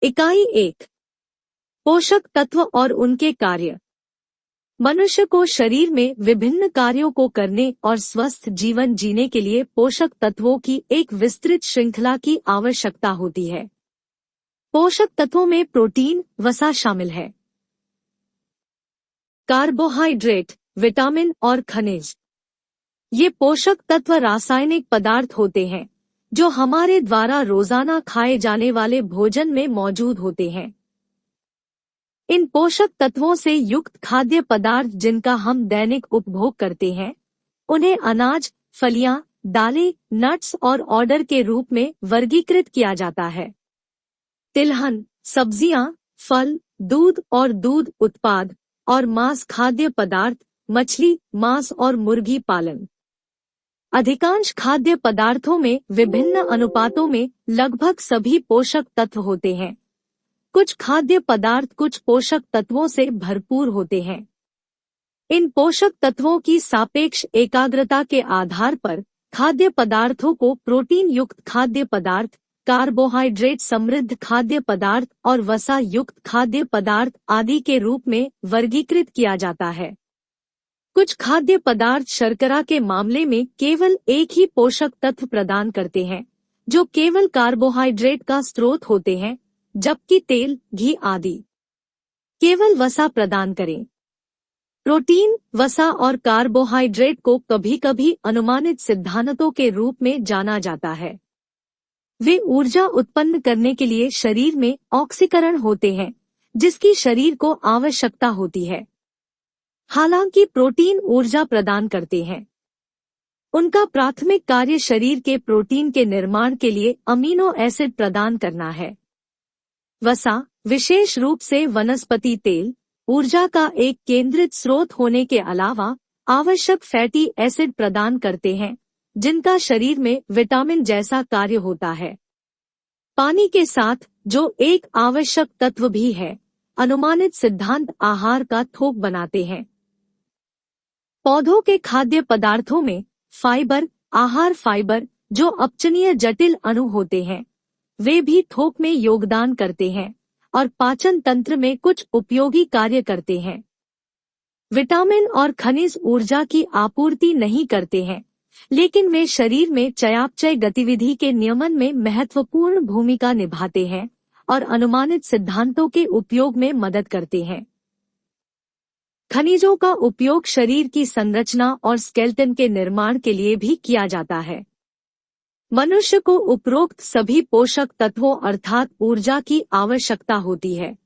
इकाई 1 पोषक तत्व और उनके कार्य। मनुष्य को शरीर में विभिन्न कार्यों को करने और स्वस्थ जीवन जीने के लिए पोषक तत्वों की एक विस्तृत श्रृंखला की आवश्यकता होती है। पोषक तत्वों में प्रोटीन, वसा शामिल है, कार्बोहाइड्रेट, विटामिन और खनिज। ये पोषक तत्व रासायनिक पदार्थ होते हैं जो हमारे द्वारा रोजाना खाए जाने वाले भोजन में मौजूद होते हैं। इन पोषक तत्वों से युक्त खाद्य पदार्थ जिनका हम दैनिक उपभोग करते हैं, उन्हें अनाज, फलियां, दालें, नट्स और ऑर्डर के रूप में वर्गीकृत किया जाता है। तिलहन, सब्जियां, फल, दूध और दूध उत्पाद और मांस खाद्य पदार्थ, मछली, मांस और मुर्गी पालन। अधिकांश खाद्य पदार्थों में विभिन्न अनुपातों में लगभग सभी पोषक तत्व होते हैं। कुछ खाद्य पदार्थ कुछ पोषक तत्वों से भरपूर होते हैं। इन पोषक तत्वों की सापेक्ष एकाग्रता के आधार पर खाद्य पदार्थों को प्रोटीन युक्त खाद्य पदार्थ, कार्बोहाइड्रेट समृद्ध खाद्य पदार्थ और वसा युक्त खाद्य पदार्थ आदि के रूप में वर्गीकृत किया जाता है। कुछ खाद्य पदार्थ शर्करा के मामले में केवल एक ही पोषक तत्व प्रदान करते हैं, जो केवल कार्बोहाइड्रेट का स्रोत होते हैं, जबकि तेल, घी आदि केवल वसा प्रदान करें। प्रोटीन, वसा और कार्बोहाइड्रेट को कभी-कभी अनुमानित सिद्धांतों के रूप में जाना जाता है। वे ऊर्जा उत्पन्न करने के लिए शरीर में ऑक्सीकरण होते हैं, जिसकी शरीर को आवश्यकता होती है। हालांकि प्रोटीन ऊर्जा प्रदान करते हैं, उनका प्राथमिक कार्य शरीर के प्रोटीन के निर्माण के लिए अमीनो एसिड प्रदान करना है। वसा, विशेष रूप से वनस्पति तेल, ऊर्जा का एक केंद्रित स्रोत होने के अलावा आवश्यक फैटी एसिड प्रदान करते हैं, जिनका शरीर में विटामिन जैसा कार्य होता है। पानी के साथ, जो एक आवश्यक तत्व भी है, अनुमानित सिद्धांत आहार का थोक बनाते हैं। पौधों के खाद्य पदार्थों में फाइबर, आहार फाइबर, जो अपचनीय जटिल अणु होते हैं, वे भी थोक में योगदान करते हैं और पाचन तंत्र में कुछ उपयोगी कार्य करते हैं। विटामिन और खनिज ऊर्जा की आपूर्ति नहीं करते हैं, लेकिन वे शरीर में चयापचय गतिविधि के नियमन में महत्वपूर्ण भूमिका निभाते हैं और अनुमानित सिद्धांतों के उपयोग में मदद करते हैं। खनिजों का उपयोग शरीर की संरचना और स्केलेटन के निर्माण के लिए भी किया जाता है। मनुष्य को उपरोक्त सभी पोषक तत्वों अर्थात ऊर्जा की आवश्यकता होती है।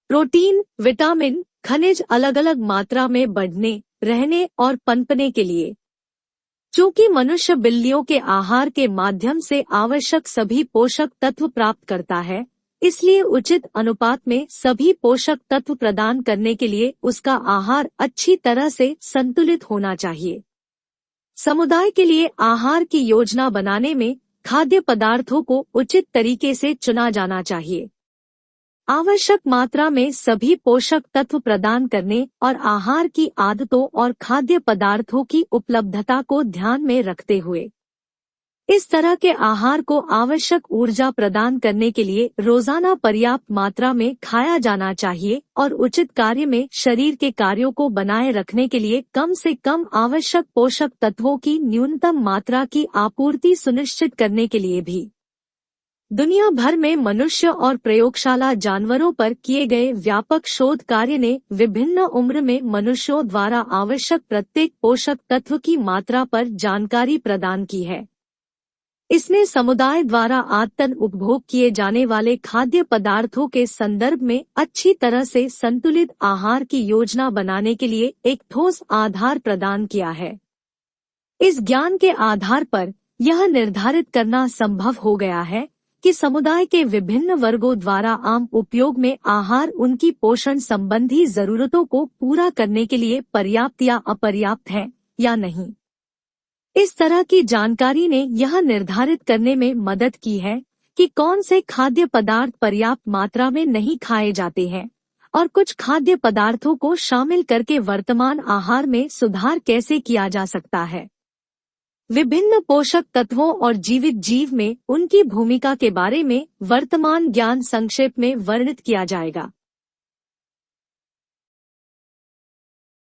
प्रोटीन, विटामिन, खनिज अलग अलग मात्रा में बढ़ने, रहने और पनपने के लिए। चूंकि मनुष्य बिल्लियों के आहार के माध्यम से आवश्यक सभी पोषक तत्व प्राप्त करता है, इसलिए उचित अनुपात में सभी पोषक तत्व प्रदान करने के लिए उसका आहार अच्छी तरह से संतुलित होना चाहिए। समुदाय के लिए आहार की योजना बनाने में खाद्य पदार्थों को उचित तरीके से चुना जाना चाहिए। आवश्यक मात्रा में सभी पोषक तत्व प्रदान करने और आहार की आदतों और खाद्य पदार्थों की उपलब्धता को ध्यान में रखते हुए इस तरह के आहार को आवश्यक ऊर्जा प्रदान करने के लिए रोजाना पर्याप्त मात्रा में खाया जाना चाहिए और उचित कार्य में शरीर के कार्यों को बनाए रखने के लिए कम से कम आवश्यक पोषक तत्वों की न्यूनतम मात्रा की आपूर्ति सुनिश्चित करने के लिए भी। दुनिया भर में मनुष्य और प्रयोगशाला जानवरों पर किए गए व्यापक शोध कार्य ने विभिन्न उम्र में मनुष्यों द्वारा आवश्यक प्रत्येक पोषक तत्व की मात्रा पर जानकारी प्रदान की है। इसने समुदाय द्वारा आदतन उपभोग किए जाने वाले खाद्य पदार्थों के संदर्भ में अच्छी तरह से संतुलित आहार की योजना बनाने के लिए एक ठोस आधार प्रदान किया है। इस ज्ञान के आधार पर यह निर्धारित करना संभव हो गया है कि समुदाय के विभिन्न वर्गों द्वारा आम उपयोग में आहार उनकी पोषण संबंधी जरूरतों को पूरा करने के लिए पर्याप्त या अपर्याप्त है या नहीं। इस तरह की जानकारी ने यह निर्धारित करने में मदद की है कि कौन से खाद्य पदार्थ पर्याप्त मात्रा में नहीं खाए जाते हैं और कुछ खाद्य पदार्थों को शामिल करके वर्तमान आहार में सुधार कैसे किया जा सकता है। विभिन्न पोषक तत्वों और जीवित जीव में उनकी भूमिका के बारे में वर्तमान ज्ञान संक्षेप में वर्णित किया जाएगा।